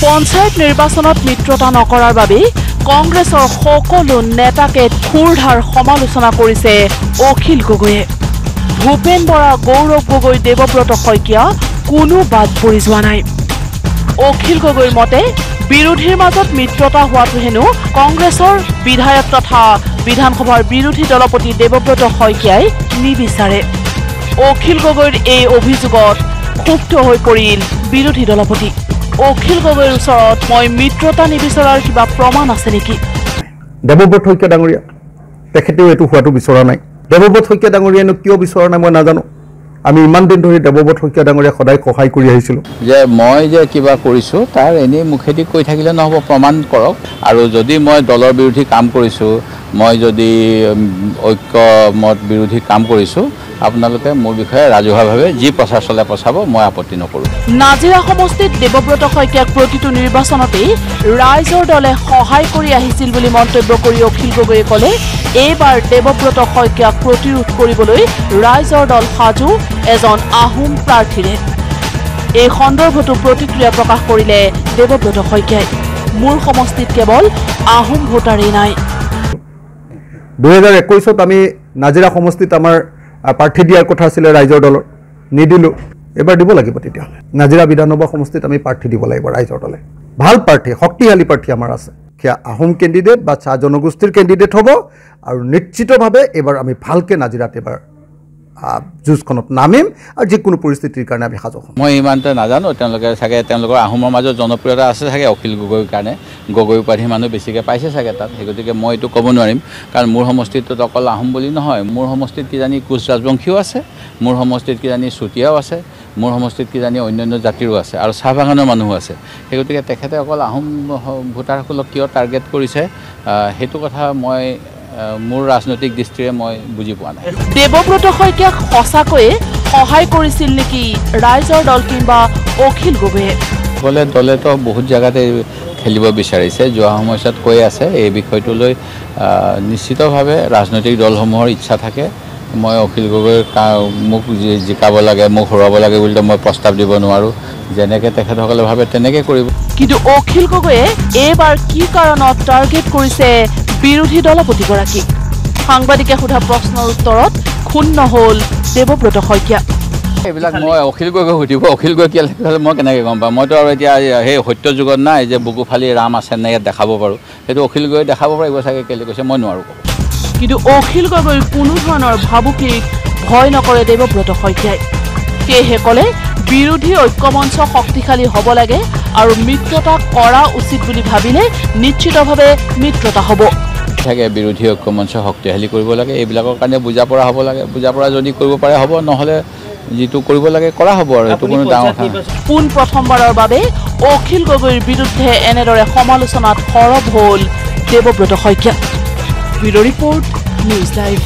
পঞ্চায়ত নিৰ্বাচনত মিত্ৰতা নকৰাৰ বাবে কংগ্ৰেছৰ সকলো নেতাকে খুৰধাৰ সমালোচনা কৰিছে অখিল গগৈয়ে। ভূপেন বৰা, গৌৰৱ গগৈ, দেৱব্ৰত শইকীয়া কোনো বাদ পৰি যোৱা নাই। অখিল গগৈৰ মতে বিৰোধীৰ মাজত মিত্ৰতা হোৱাটো হেনো কংগ্ৰেছৰ বিধায়ক তথা বিধানসভাৰ বিৰোধী দলপতি দেৱব্ৰত শইকীয়াই নিবিচাৰে। অখিল গগৈৰ এই অভিযোগত ক্ষুব্ধ হৈ পৰিল বিৰোধী দলপতি। অখিল গগৈৰ ওচৰত মই মিত্ৰতা নিবিচৰাৰ কিবা প্ৰমাণ আছে নেকি? দেৱব্ৰত শইকীয়া ডাঙৰীয়া তেখেতেও এইটো হোৱাটো বিচৰা নাই। দেৱব্ৰত শইকীয়া ডাঙৰীয়ানো কিয় বিচৰা নাই মই নাজানো। আমি ইমান দিন ধৰি দেৱব্ৰত শইকীয়া ডাঙৰীয়া সদায় সহায় কৰি আহিছিলোঁ। যে মই যে কিবা কৰিছোঁ তাৰ এনেই মুখেদি কৈ থাকিলে নহ'ব, প্ৰমাণ কৰক। আৰু যদি মই দলৰ বিৰোধী কাম কৰিছোঁ, মই যদি ঐক্যমত বিৰোধী কাম কৰিছোঁ, আপোনালোকে মোৰ বিষয়ে ৰাজহুৱাভাৱে যি প্ৰচাৰ চলাই পচাব, মই আপত্তি নকৰোঁ। নাজিৰা সমষ্টিত দেৱব্ৰত শইকীয়াক প্ৰতিটো নিৰ্বাচনতেই ৰাইজৰ দলে সহায় কৰি আহিছিল বুলি মন্তব্য কৰি অখিল গগৈয়ে ক'লে এইবাৰ দেৱব্ৰত শইকীয়াক প্ৰতিৰোধ কৰিবলৈ ৰাইজৰ দল সাজু এজন আহোম প্ৰাৰ্থীৰে। এই সন্দৰ্ভতো প্ৰতিক্ৰিয়া প্ৰকাশ কৰিলে দেৱব্ৰত শইকীয়াই। মোৰ সমষ্টিত কেৱল আহোম ভোটাৰেই নাই। 2021ত আমি নাজিৰা সমষ্টিত আমাৰ প্ৰাৰ্থী দিয়াৰ কথা আছিলে ৰাইজৰ দলৰ, নিদিলোঁ। এবাৰ দিব লাগিব। তেতিয়াহ'লে নাজিৰা বিধানসভা সমষ্টিত আমি প্ৰাৰ্থী দিব লাগিব ৰাইজৰ দলে। ভাল প্ৰাৰ্থী, শক্তিশালী প্ৰাৰ্থী আমাৰ আছে। সেয়া আহোম কেণ্ডিডেট বা চাহ জনগোষ্ঠীৰ কেণ্ডিডেট হ'ব। আৰু নিশ্চিতভাৱে এইবাৰ আমি ভালকৈ নাজিৰাত এইবাৰ যুঁজখনত নামিম আৰু যিকোনো পৰিস্থিতিৰ কাৰণে আমি সাজু হ'ম। মই ইমানটা নাজানো, তেওঁলোকে চাগে তেওঁলোকৰ আহোমৰ মাজত জনপ্ৰিয়তা আছে চাগে অখিল গগৈৰ কাৰণে। গগৈ উপাধি মানুহ বেছিকৈ পাইছে চাগে তাত। সেই গতিকে মই এইটো ক'ব নোৱাৰিম, কাৰণ মোৰ সমষ্টিটোত অকল আহোম বুলি নহয়, মোৰ সমষ্টিত কিজানি কোচ ৰাজবংশীও আছে, মোৰ সমষ্টিত কিজানি চুতীয়াও আছে, মোৰ সমষ্টিত কিজানি অন্যান্য জাতিৰো আছে আৰু চাহ বাগানৰ মানুহো আছে। সেই গতিকে তেখেতে অকল আহোম ভোটাৰসকলক কিয় টাৰ্গেট কৰিছে সেইটো কথা মই মোৰ ৰাজনৈতিক দৃষ্টিৰে মই বুজি পোৱা নাই। দেৱব্ৰত শইকীয়াক সঁচাকৈয়ে সহায় কৰিছিল নেকি ৰাইজৰ দল কিংবা অখিল গগৈয়ে? দলেতো বহুত জেগাতে খেলিব বিচাৰিছে। যোৱা সময়ছোৱাত কৈ আছে এই বিষয়টোলৈ নিশ্চিতভাৱে ৰাজনৈতিক দলসমূহৰ ইচ্ছা থাকে। মই অখিল গগৈৰ মোক জিকাব লাগে, মোক হৰুৱাব লাগে বুলি মই প্ৰস্তাৱ দিব নোৱাৰোঁ। যেনেকৈ তেখেতসকলে ভাবে তেনেকৈ কৰিব। কিন্তু অখিল গগৈয়ে এইবাৰ কি কাৰণত টাৰ্গেট কৰিছে বিৰোধী দলপতিগৰাকীক? সাংবাদিকে সোধা প্ৰশ্নৰ উত্তৰত ক্ষুণ্ণ হ'ল দেৱব্ৰত শইকীয়া। এইবিলাক মই অখিল গগৈক সুধিব, অখিল গগৈ কি মই কেনেকৈ গম পাম? মইতো আৰু এতিয়া সেই সত্য যুগত নাই যে বুকু ফালি ৰাম আছে নে ইয়াত দেখাব পাৰোঁ। সেইটো অখিল গগৈ দেখাব পাৰিব চাগে, কেলৈ কৈছে মই নোৱাৰোঁ। কিন্তু অখিল গগৈৰ কোনো ধৰণৰ ভাবুকিক ভয় নকৰে দেৱব্ৰত শইকীয়াই। সেয়েহে ক'লে বিৰোধী ঐক্যমঞ্চ শক্তিশালী হ'ব লাগে আৰু মিত্ৰতা কৰা উচিত বুলি ভাবিলে নিশ্চিতভাৱে মিত্ৰতা হ'ব। থাকে বিৰোধী ঐক্যমঞ্চ শক্তিশালী কৰিব লাগে। এইবিলাকৰ কাৰণে বুজা পৰা হ'ব লাগে। বুজা পৰা যদি কৰিব পাৰে হ'ব, নহ'লে যিটো কৰিব লাগে কৰা হ'ব আৰু এইটো কোনো ডাঙৰ কথা নহয়। পোন প্ৰথমবাৰৰ বাবে অখিল গগৈৰ বিৰুদ্ধে এনেদৰে সমালোচনাত সৰব হ'ল Debabrata Saikia. Bureau' report, news live.